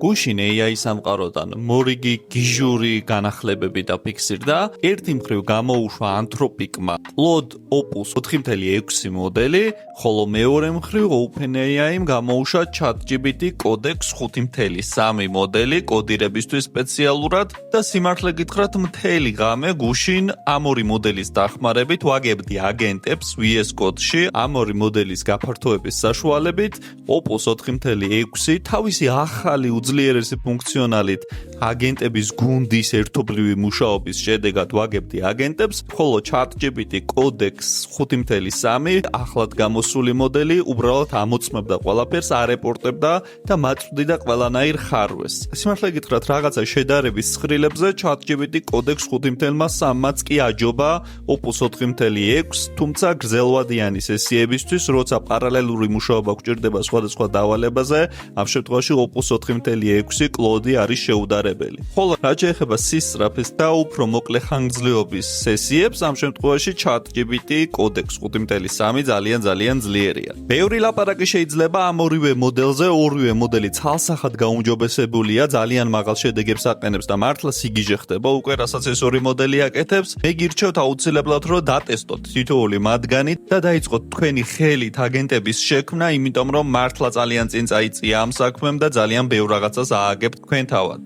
გუშინ AI სამყაროდან მორიგი გიჟური განახლებები დაფიქსირდა. ერთი მხრივ გამოუშვა ანთროპიკმა Claude Opus 4.6 მოდელი, ხოლო მეორე მხრივ OpenAI-მ გამოუშვა ChatGPT Codex 5.3 მოდელი კოდირებისთვის სპეციალურად და სიმართლე გითხრათ მთელი ღამე გუშინ ამ ორი მოდელის დახმარებით ვაგებდი აგენტებს VS Code-ში ამ ორი მოდელის გაფართოების საშუალებით Opus 4.6 თავისი ახალი უძლიერესი ფუნქციონალით აგენტების გუნდის ერთობლივი მუშაობის შედეგად ვაგებდი აგენტებს, ხოლო ChatGPT Codex 5.3 ახლად გამოსული მოდელი უბრალოდ ამოწმებდა ყველაფერს, არეპორტებდა და მაწვდიდა ყველანაირ ხარვეს. სიმართლე გითხრათ, რაღაცა შედარების ცხრილებზე ChatGPT Codex 5.3-მაც კი აჯობა Opus 4.6, თუმცა გრძელვადიანი სესიებისთვის, როცა პარალელური მუშაობა გვჭირდება სხვადასხვა დავალებაზე, ამ შემთხვევაში Opus 4.6 Claude არის შეუდარებელი. ხოლო რაც შეეხება სისწრაფეს და უფრო მოკლე ხანგრძლივობის სესიებს, ამ შემთხვევაში ChatGPT Codex 5.3 ძალიან ძლიერია. ბევრი ლაპარაკი შეიძლება ამ ორივე მოდელზე, ორივე მოდელი ცალსახად გაუმჯობესებულია, ძალიან მაღალ შედეგებს აყენებს და მართლა სიგიჟე ხდება უკვე რასაც ეს ორი მოდელი აკეთებს. მე გირჩევთ აუცილებლად რომ დატესტოთ თითოეული მათგანი და დაიწყოთ თქვენი ხელით აგენტების შექმნა, იმიტომ რომ მართლა ძალიან წინ წაიწია ამ საქმემ და ძალიან ბევრ რაღაცას ააგებთ თქვენ თავად.